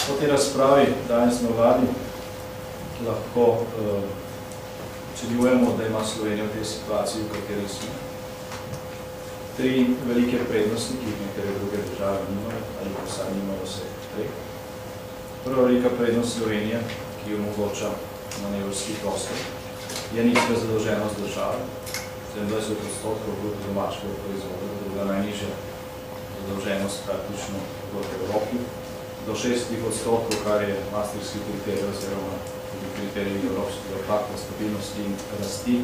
Po tej razpravi danes na vladi lahko ocenjujemo, da ima Slovenija v tej situaciji, v kateri smo. Tri velike prednosti, ki jih nekatere druge države nimajo, ali pa vsaj nimajo vseh treh. Prva velika prednost Slovenije, ki omogoča manevrski prostor, je nizka zadolženost države. 27% bruto domačega proizvoda, da je bila najnižja zadolženost praktično v Evropi. Do 6%, kar je maastrichtski kriterij oziroma tudi kriterij Evropskega pakta stabilnosti in rasti,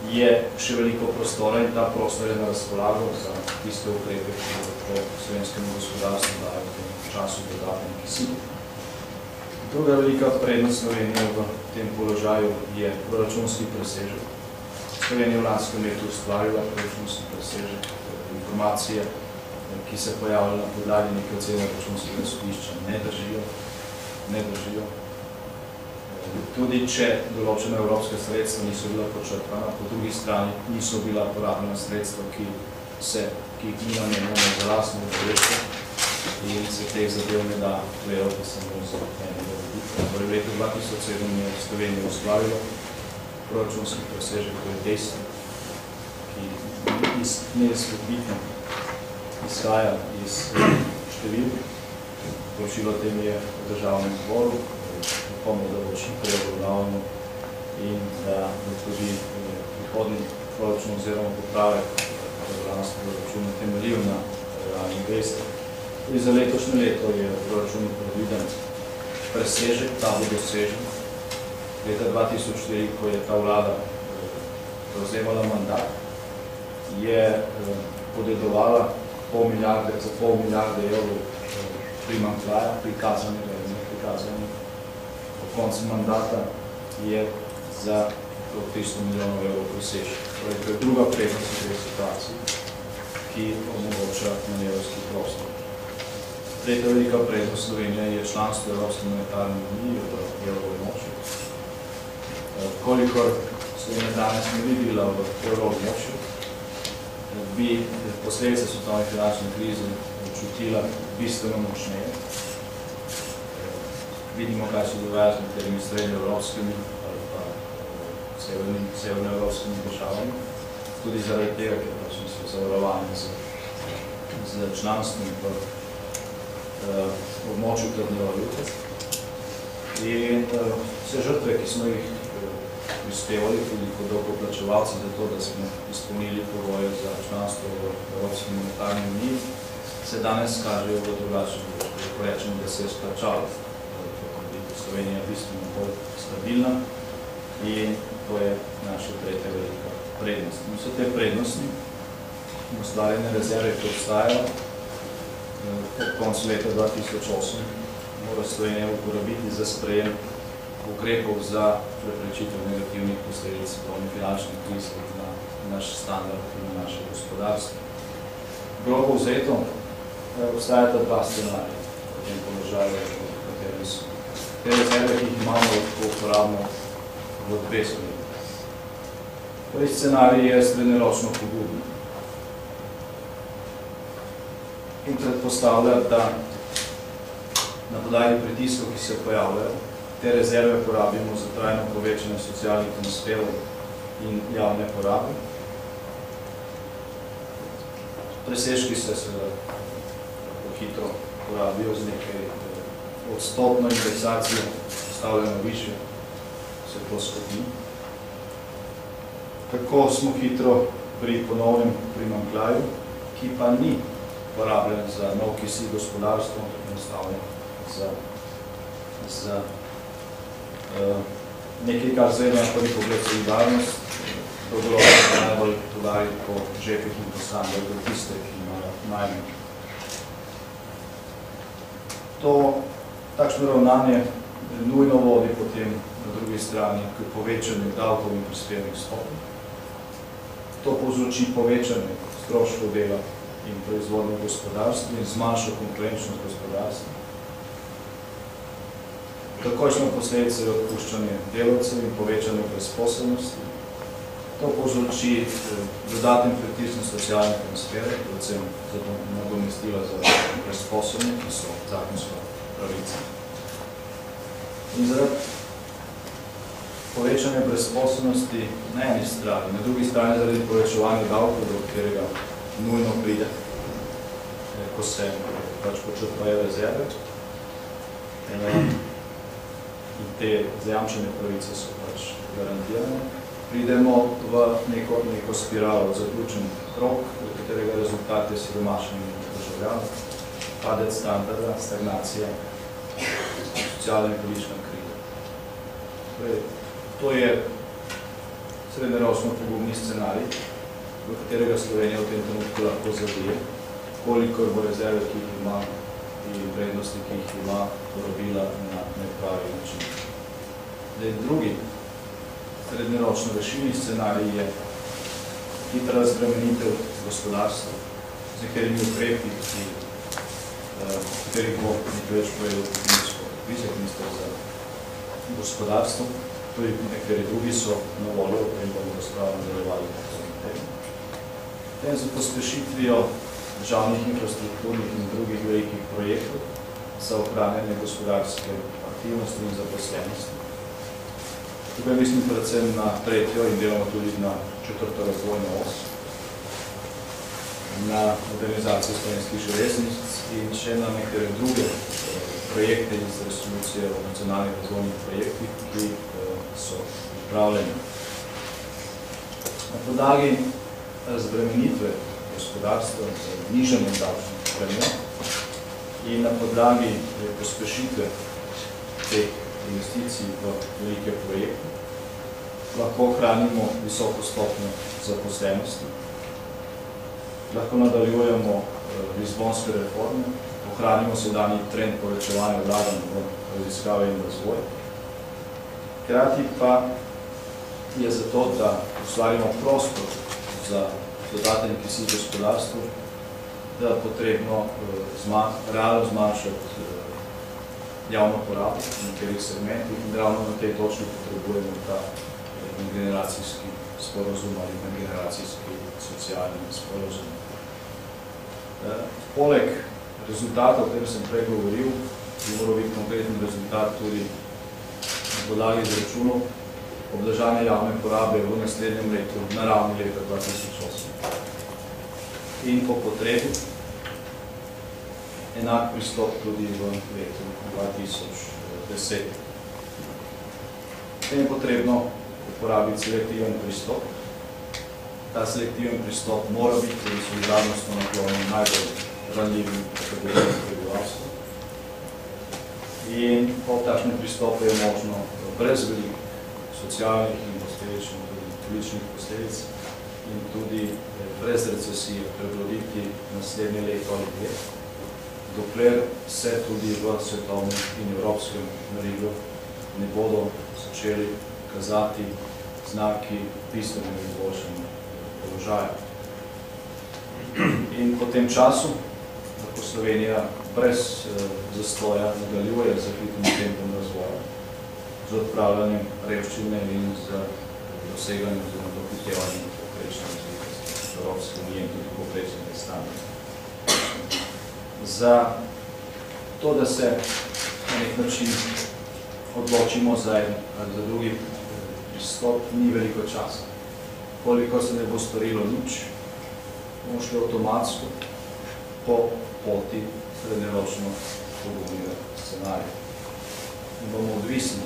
je še veliko prostora in ta prostor je na razpolago za tiste ukrepe, ki lahko slovenskemu gospodarstvu dajo v tem času dodatne kisik. Druga velika prednost Slovenije v tem položaju je proračunski presežek. Slovenija v lanskem letu ustvarila proračunski presežek. Informacije, ki se pojavljajo na podlagi neke ocene računskega sodišča, ne držijo. Tudi če določena evropska sredstva niso bila počrpana, po drugi strani niso bila porabljena sredstva, ki jih mi namenjamo za lastno udeležbo in se teh zadev ne da gledati samo za enega vidika. Torej, v letu 2007 je Slovenija ustvarila proračunski presežek, to je dejstvo, ki neizpodbitno izhaja iz števil. Poročilo tem je v državnem zboru, upamo, da bo čim prej obravnavano in da bo tudi prihodnji proračun oziroma popravek državljanskega proračuna temeljil na realnih dejstvih. Tudi za letošnje leto je v proračunu predviden presežek, ta bo dosežen. Leta 2004, ko je ta vlada prevzemala mandat, je podedovala za pol milijarde evrov primanjkljaja, prikazanega in neprikazanega. Po koncu mandata je za 300 milijonov evrov presežek. Torej, to je druga prednost v tej situaciji, ki omogoča manevrski prostor. Tretja velika prednost Slovenije je članstvo Evropske monetarne unije v evroobmočju. Kolikor Slovenija danes ne bi bila v evroobmočju, bi posledice svetovne finančne krize čutila bistveno močneje. Vidimo, kaj se dogaja z nekaterimi srednjeevropskimi ali pa severnoevropskimi državami. Tudi zaradi tega, ker so zavarovani z članstvom v območju trdne valute. In vse žrtve, ki smo jih prispevali tudi kot davkoplačevalci za to, da smo izpolnili pogoje za članstvo v Evropski monetarni uniji, se danes kažejo v drugačnem družbi. Lahko rečemo, da se je splačalo. Slovenija je bistveno bolj stabilna in to je naša tretja velika prednost. In vse te prednosti in ustvarjene rezerve, ki obstajajo, od koncu leta 2008 mora Slovenija uporabiti za sprejem ukrepov za preprečitev negativnih posledic svetovne finančne krize na naš standard in na naše gospodarstvo. Grobo vzeto, obstajata dva scenarija v tem položaju, v katerem so. Te rezerve, ki jih imamo, lahko uporabno v dve smeri. Prvi scenarij je srednjeročno pogubno in predpostavlja, da na podlagi pritiskov, ki se pojavljajo, te rezerve porabimo za trajno povečanje socialnih transferov in javne porabe. Presežki se hitro porabijo z nekaj odstopno indeksacijo, postavljeno više, se to skopi. Tako smo hitro pri ponovnem primanjkljaju, ki pa ni porabljen za nov kisik gospodarstva, enostavno za nekaj, kar zdaj na prvi pogled solidarnost, dolgoročno se najbolj podari po žepih in po standardu tiste, ki imajo najmanj. Takšno ravnanje nujno vodi potem na drugi strani k povečanju davkov in prispevnih stopenj. To povzroči povečanje stroškov dela in proizvodnje gospodarstva in zmanjša konkurenčnost gospodarstva. Takojšnja posledica je odpuščanje delavcev in povečanje brezposelnosti. To povzroči dodaten pritisk na socialne transfere, predvsem za nadomestila za brezposelne, ki so zakonska pravica. In zaradi povečanja brezposobnosti na eni strani, na drugi strani zaradi povečevanja davkov, do katerega nujno pride, ko se pač počrpajo rezerve. In te zajamčene pravice so pač garantirane. Pridemo v neko spiralo, zaključen krog, v katerega rezultat je siromašenje državljanov, padec standarda, stagnacija, socialna in politična kriza. To je srednjeročno pogubni scenarij, v katerega Slovenija v tem trenutku lahko zavije, kolikor bo rezerve, ki jih ima, in vrednosti, ki jih ima, porabila na nepravi način. Drugi srednjeročno rešilni scenarij je hitra razbremenitev gospodarstva z nekaterimi ukrepi, katerih bo nekaj več povedal viceminister za gospodarstvo. Tudi nekateri drugi so na voljo, in bomo razpravo nadaljevali. Potem za pospešitvijo državnih infrastrukturnih in drugih velikih projektov za ohranjanje gospodarske aktivnosti in zaposlenosti. Tukaj mislim predvsem na tretjo in delamo tudi na četrto razvojno os, na modernizacijo slovenskih železnic in še na nekatere druge projekte iz resolucije o nacionalnih razvojnih projektih, ki so pripravljeni. Na podlagi razbremenitve gospodarstva z nižanjem davčnih premij in na podlagi pospešitve teh investicij v velike projekte lahko ohranimo visoko stopnjo zaposlenosti, lahko nadaljujemo lizbonske reforme, ohranimo sedanji trend povečevanja vlaganj v raziskave in razvoj. Hkrati pa je zato, da ustvarimo prostor za dodaten kisik gospodarstvu, da je potrebno realno zmanjšati javno porabo v nekaterih segmentih in ravno na tej točki potrebujemo ta generacijski sporozum ali generacijski socialni sporozum. Poleg rezultatov, o katerem sem prej govoril, bi moral biti konkreten rezultat tudi na podlagi izračunov obdržanja javne porabe v naslednjem letu na ravni leta 2008. In po potrebi enak pristop tudi v letu 2010. Potem je potrebno uporabiti selektiven pristop. Ta selektiven pristop mora biti tudi solidarnostno naklonjen najbolj ranljivim kategorijam prebivalstva. In po takšnem pristopu je možno brez velikih socialnih in posledičnih političnih posledic in tudi brez recesije prebroditi naslednje leto ali dve, dokler se tudi v svetovnem in evropskem merilu ne bodo začeli kazati znaki bistvenega izboljšanja položaja. In po tem času lahko Slovenija brez zastoja nadaljuje z hitrim tempom razvoja, z odpravljanjem revščine in z doseganjem oziroma dohitevanjem povprečne razvitosti Evropske unije in tudi povprečnega standarda. Za to, da se na nek način odločimo za en ali za drugi pristop, ni veliko časa. Koliko se ne bo storilo nič, bomo šli avtomatsko po poti srednjeročno pogubnega scenarija. In bomo odvisni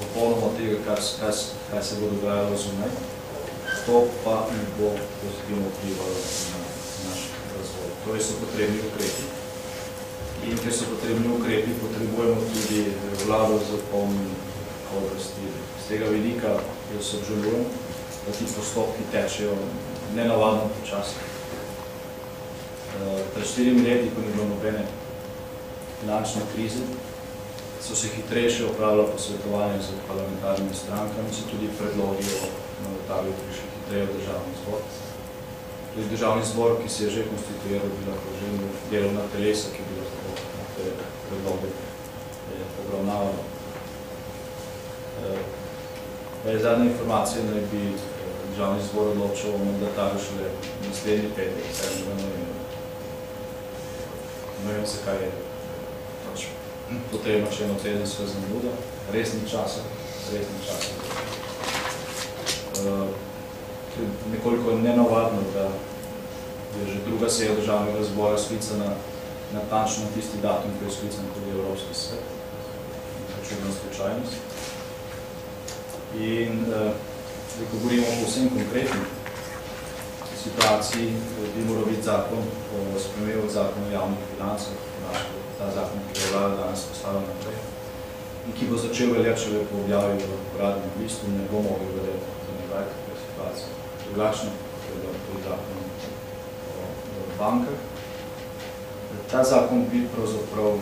popolnoma od tega, kaj se bo dogajalo zunaj, to pa ne bo pozitivno vplivalo na naš razvoj. Torej so potrebni ukrepi. In ker so potrebni ukrepi, potrebujemo tudi vlado za polnjenje oblasti. Z tega vidika jaz obžalujem, da ti postopki tečejo nenavadno počasi. Pred 4 leti, ko ni bilo nobene finančne krize, so se hitrejše opravila posvetovanja z parlamentarnimi strankami, so tudi predlogi o novotarju prišli hitreje v državni zbor. Tudi državni zbor, ki se je že konstituiral, bi lahko že delovna telesa, ki bi lahko te predloge obravnavalo. Zadnje informacije naj bi državni zbor odločil o mandatarju šele naslednji petek, 7. novembra. Ne vem, zakaj je potrebno še eno tedensko zamudo, res ni časa. Nekoliko nenavadno, da je že druga seja državnega zbora sklicana natančno na tisti datum, ko je sklican tudi Evropski svet, čudna slučajnost. In ko govorimo o vsem konkretni situaciji, bi moral biti zakon o spremembi zakona o javnih financah, ta zakon, ki je vlada danes postavila naprej, in ki bo začel veljati šele po objavi v uradnem listu, ne bo mogel veljati za nekaj takve situacije. Drugačno, ker je tudi zakon o bankah. Ta zakon bi pravzaprav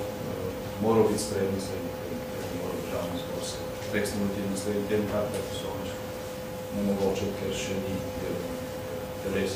moral biti sprejet naslednji teden, ker bi moral državni zbor se resno lotiti naslednji teden, kar je poslovniško nemogoče, ker še ni delovni teles.